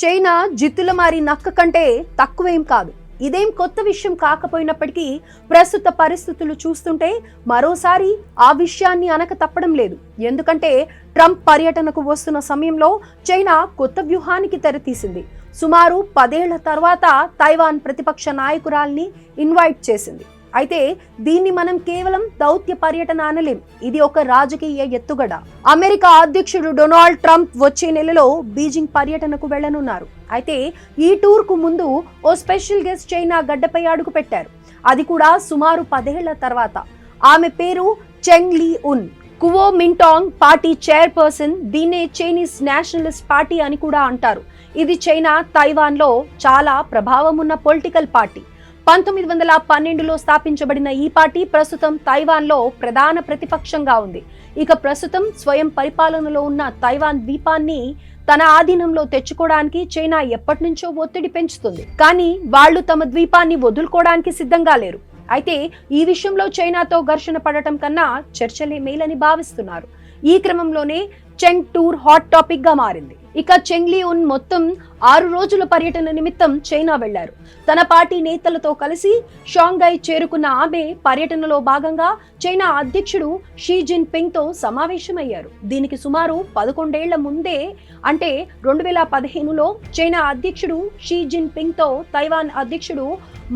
China జిత్తుల మారి నక్క కంటే తక్కువేం కాదు. ఇదేం కొత్త విషయం కాకపోయినప్పటికీ ప్రస్తుత పరిస్థితులు చూస్తుంటే మరోసారి ఆ విషయాన్ని అనక తప్పడం లేదు. ఎందుకంటే ట్రంప్ పర్యటనకు వస్తున్న సమయంలో చైనా కొత్త వ్యూహానికి తెరతీసింది. సుమారు 10 ఏళ్ల తర్వాత తైవాన్ ప్రతిపక్ష నాయకురాల్ని ఇన్వైట్ చేసింది. అయితే దీన్ని మనం కేవలం దౌత్య పర్యటన అనలేం. ఇది ఒక రాజకీయ ఎత్తుగడ. అమెరికా అధ్యక్షుడు డొనాల్డ్ ట్రంప్ వచ్చే నెలలో బీజింగ్ పర్యటనకు వెళ్లనున్నారు. అయితే ఈ టూర్ కు ముందు ఓ స్పెషల్ గెస్ట్ చైనా గడ్డపై అడుగు పెట్టారు. అది కూడా సుమారు 10 ఏళ్ల తర్వాత. ఆమె పేరు చెంగ్ లీ ఉన్. కువోమింటాంగ్ పార్టీ చైర్పర్సన్. దీన్నే చైనీస్ నేషనలిస్ట్ పార్టీ అని కూడా అంటారు. ఇది చైనా తైవాన్లో చాలా ప్రభావం ఉన్న పొలిటికల్ పార్టీ. 1912లో స్థాపించబడిన ఈ పార్టీ ప్రస్తుతం తైవాన్లో ప్రధాన ప్రతిపక్షంగా ఉంది. ఇక ప్రస్తుతం స్వయం పరిపాలనలో ఉన్న తైవాన్ ద్వీపాన్ని తన ఆధీనంలో తెచ్చుకోవడానికి చైనా ఎప్పటి నుంచో ఒత్తిడి పెంచుతుంది. కానీ వాళ్ళు తమ ద్వీపాన్ని వదులుకోవడానికి సిద్ధంగా లేరు. అయితే ఈ విషయంలో చైనాతో ఘర్షణ పడటం కన్నా చర్చలే మేలని భావిస్తున్నారు. ఈ క్రమంలోనే చెంగ్ టూర్ హాట్ టాపిక్ గా మారింది. ఇక చెంగ్ లీ ఉన్ మొత్తం 6 రోజుల పర్యటన నిమిత్తం చైనా వెళ్లారు. తన పార్టీ నేతలతో కలిసి షాంఘై చేరుకున్న ఆమె పర్యటనలో భాగంగా చైనా అధ్యక్షుడు షీ జిన్ పింగ్ తో సమావేశమయ్యారు. దీనికి సుమారు 11 ఏళ్ల ముందే అంటే 2015లో చైనా అధ్యక్షుడు షీ జిన్ పింగ్ తో తైవాన్ అధ్యక్షుడు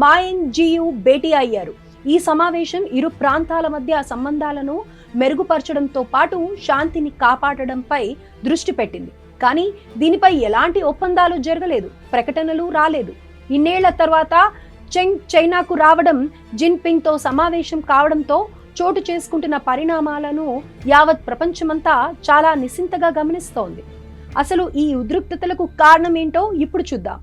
మా యింగ్ జియు భేటీ అయ్యారు. ఈ సమావేశం ఇరు ప్రాంతాల మధ్య సంబంధాలను మెరుగుపరచడంతో పాటు శాంతిని కాపాడడంపై దృష్టి పెట్టింది. కానీ దీనిపై ఎలాంటి ఒప్పందాలు జరగలేదు, ప్రకటనలు రాలేదు. ఇన్నేళ్ల తర్వాత చెంగ్ చైనాకు రావడం, జిన్ పింగ్ తో సమావేశం కావడంతో చోటు చేసుకుంటున్న పరిణామాలను యావత్ ప్రపంచమంతా చాలా నిశితంగా గమనిస్తోంది. అసలు ఈ ఉద్రిక్తతలకు కారణం ఏంటో ఇప్పుడు చూద్దాం.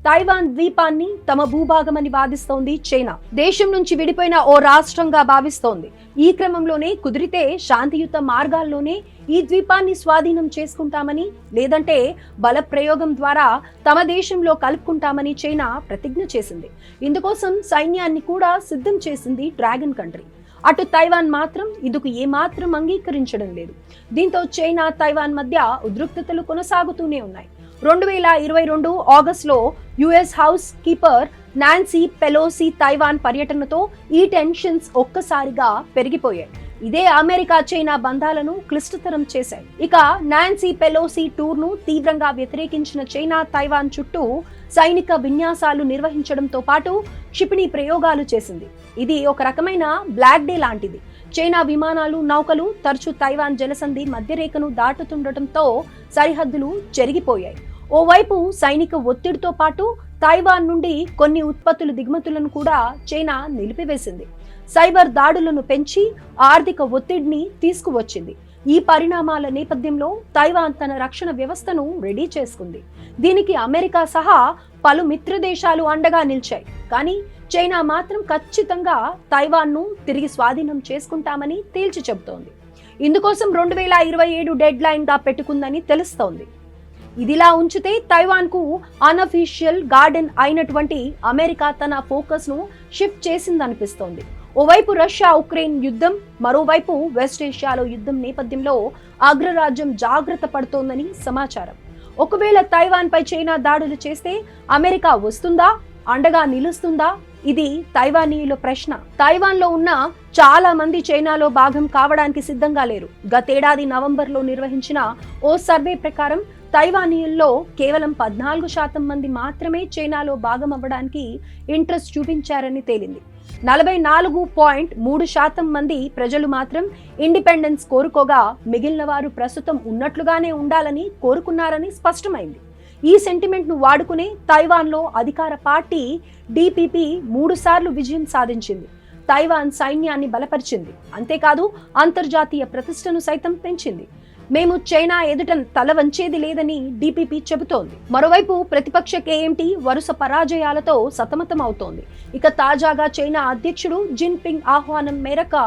తైవాన్ ద్వీపాన్ని తమ భూభాగమని వాదిస్తోంది చైనా. దేశం నుంచి విడిపోయిన ఓ రాష్ట్రంగా భావిస్తోంది. ఈ క్రమంలోనే కుదిరితే శాంతియుత మార్గాల్లోనే ఈ ద్వీపాన్ని స్వాధీనం చేసుకుంటామని, లేదంటే బల ప్రయోగం ద్వారా తమ దేశంలో కలుపుకుంటామని చైనా ప్రతిజ్ఞ చేసింది. ఇందుకోసం సైన్యాన్ని కూడా సిద్ధం చేసింది డ్రాగన్ కంట్రీ. అటు తైవాన్ మాత్రం ఇందుకు ఏమాత్రం అంగీకరించడం లేదు. దీంతో చైనా తైవాన్ మధ్య ఉద్రిక్తతలు కొనసాగుతూనే ఉన్నాయి. 2022 ఆగస్టులో US house keeper Nancy Pelosi Taiwan పర్యటనతో ఈ టెన్షన్స్ ఒక్కసారిగా పెరిగిపోయాయి. ఇదే అమెరికా చైనా బంధాలను క్లిష్టతరం చేశాయి. ఇక నాన్సీ పెలోసి టూర్ ను తీవ్రంగా వ్యతిరేకించిన చైనా తైవాన్ చుట్టూ సైనిక విన్యాసాలు నిర్వహించడంతో పాటు క్షిపణి ప్రయోగాలు చేసింది. ఇది ఒక రకమైన బ్లాక్ డే లాంటిది. చైనా విమానాలు, నౌకలు తరచూ తైవాన్ జలసంధి మధ్యరేఖను దాటుతుండటంతో సరిహద్దులు చెరిగిపోయాయి. ఓవైపు సైనిక ఒత్తిడితో పాటు తైవాన్ నుండి కొన్ని ఉత్పత్తుల దిగుమతులను కూడా చైనా నిలిపివేసింది. సైబర్ దాడులను పెంచి ఆర్థిక ఒత్తిడిని తీసుకువచ్చింది. ఈ పరిణామాల నేపథ్యంలో తైవాన్ తన రక్షణ వ్యవస్థను రెడీ చేసుకుంది. దీనికి అమెరికా సహా పలు మిత్ర దేశాలు అండగా నిలిచాయి. కానీ చైనా మాత్రం ఖచ్చితంగా తైవాన్ను తిరిగి స్వాధీనం చేసుకుంటామని తేల్చి చెబుతోంది. ఇందుకోసం 2027 డెడ్ లైన్ గా పెట్టుకుందని తెలుస్తోంది. ఇదిలా ఉంచితే తైవాన్ కు అన్అఫీషియల్ గార్డెన్ అయినటువంటి అమెరికా తన ఫోకస్ ను షిఫ్ట్ చేసిందనిపిస్తోంది. ఓవైపు రష్యా ఉక్రెయిన్ యుద్ధం, మరోవైపు వెస్ట్ ఏషియాలో యుద్ధం నేపథ్యంలో అగ్రరాజ్యం జాగ్రత్త పడుతోందని సమాచారం. ఒకవేళ తైవాన్ పై చైనా దాడులు చేస్తే అమెరికా వస్తుందా, అండగా నిలుస్తుందా? ఇది తైవానీయుల ప్రశ్న. తైవాన్ లో ఉన్న చాలా మంది చైనాలో భాగం కావడానికి సిద్ధంగా లేరు. గతేడాది నవంబర్లో నిర్వహించిన ఓ సర్వే ప్రకారం తైవానీయుల్లో కేవలం 14% మంది మాత్రమే చైనాలో భాగం అవ్వడానికి ఇంట్రెస్ట్ చూపించారని తేలింది. 44.3% మంది ప్రజలు మాత్రం ఇండిపెండెన్స్ కోరుకోగా, మిగిలిన వారు ప్రస్తుతం ఉన్నట్లుగానే ఉండాలని కోరుకున్నారని స్పష్టమైంది. ఈ సెంటిమెంట్ ను వాడుకునే తైవాన్లో అధికార పార్టీ డిపిపి 3 సార్లు విజయం సాధించింది. తైవాన్ సైన్యాన్ని బలపరిచింది. అంతేకాదు అంతర్జాతీయ ప్రతిష్టను సైతం పెంచింది. మేము చైనా ఎదుట తల వంచేది లేదని డిపిపి చెబుతోంది. మరోవైపు ప్రతిపక్ష కేఎంటీ వరుస పరాజయాలతో సతమతం అవుతోంది. ఇక తాజాగా చైనా అధ్యక్షుడు జిన్ పింగ్ ఆహ్వానం మేరకు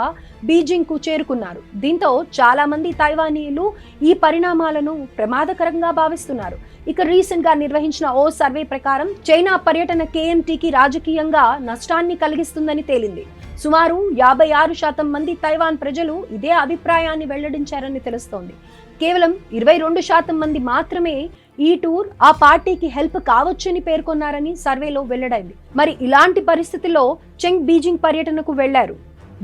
బీజింగ్ కు చేరుకున్నారు. దీంతో చాలా మంది తైవానీయులు ఈ పరిణామాలను ప్రమాదకరంగా భావిస్తున్నారు. ఇక రీసెంట్ గా నిర్వహించిన ఓ సర్వే ప్రకారం చైనా పర్యటన కేఎంటీకి రాజకీయంగా నష్టాన్ని కలిగిస్తుందని తేలింది. సుమారు 56% మంది తైవాన్ ప్రజలు ఇదే అభిప్రాయాన్ని వెల్లడించారని తెలుస్తోంది. కేవలం 22% మంది మాత్రమే ఈ టూర్ ఆ పార్టీకి హెల్ప్ కావచ్చని పేర్కొన్నారని సర్వేలో వెల్లడైంది. మరి ఇలాంటి పరిస్థితుల్లో చెంగ్ బీజింగ్ పర్యటనకు వెళ్లారు.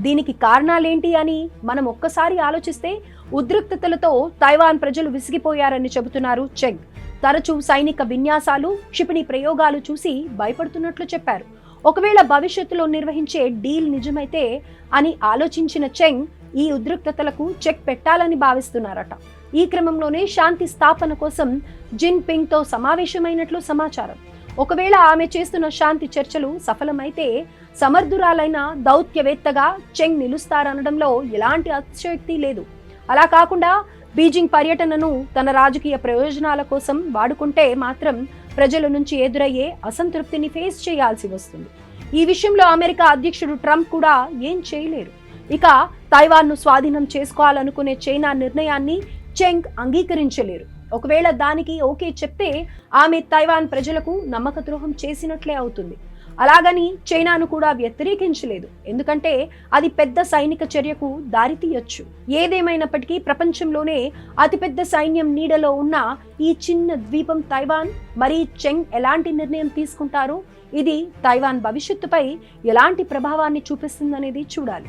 దీనికి కారణాలేంటి అని మనం ఒక్కసారి ఆలోచిస్తే ఉద్రిక్తతలతో తైవాన్ ప్రజలు విసిగిపోయారని చెబుతున్నారు చెంగ్. తరచూ సైనిక విన్యాసాలు, క్షిపణి ప్రయోగాలు చూసి భయపడుతున్నట్లు చెప్పారు. ఒకవేళ భవిష్యత్తులో నిర్వహించే డీల్ నిజమైతే అని ఆలోచించిన చెంగ్ ఈ ఉద్రిక్తతలకు చెక్ పెట్టాలని భావిస్తున్నారట. ఈ క్రమంలోనే శాంతి స్థాపన కోసం జిన్ పింగ్ తో సమావేశమైనట్లు సమాచారం. ఒకవేళ ఆమె చేస్తున్న శాంతి చర్చలు సఫలమైతే సమర్థురాలైన దౌత్యవేత్తగా చెంగ్ నిలుస్తారనడంలో ఎలాంటి అతిశయోక్తి లేదు. అలా కాకుండా బీజింగ్ పర్యటనను తన రాజకీయ ప్రయోజనాల కోసం వాడుకుంటే మాత్రం ప్రజల నుంచి ఎదురయ్యే అసంతృప్తిని ఫేస్ చేయాల్సి వస్తుంది. ఈ విషయంలో అమెరికా అధ్యక్షుడు ట్రంప్ కూడా ఏం చేయలేరు. ఇక తైవాన్ను స్వాధీనం చేసుకోవాలనుకునే చైనా నిర్ణయాన్ని చెంగ్ అంగీకరించలేరు. ఒకవేళ దానికి ఓకే చెప్తే ఆమె తైవాన్ ప్రజలకు నమ్మక ద్రోహం చేసినట్లే అవుతుంది. అలాగని చైనాను కూడా వ్యతిరేకించలేదు, ఎందుకంటే అది పెద్ద సైనిక చర్యకు దారితీయొచ్చు. ఏదేమైనప్పటికీ ప్రపంచంలోనే అతిపెద్ద సైన్యం నీడలో ఉన్న ఈ చిన్న ద్వీపం తైవాన్, మరి చెంగ్ ఎలాంటి నిర్ణయం తీసుకుంటారో, ఇది తైవాన్ భవిష్యత్తుపై ఎలాంటి ప్రభావాన్ని చూపిస్తుందనేది చూడాలి.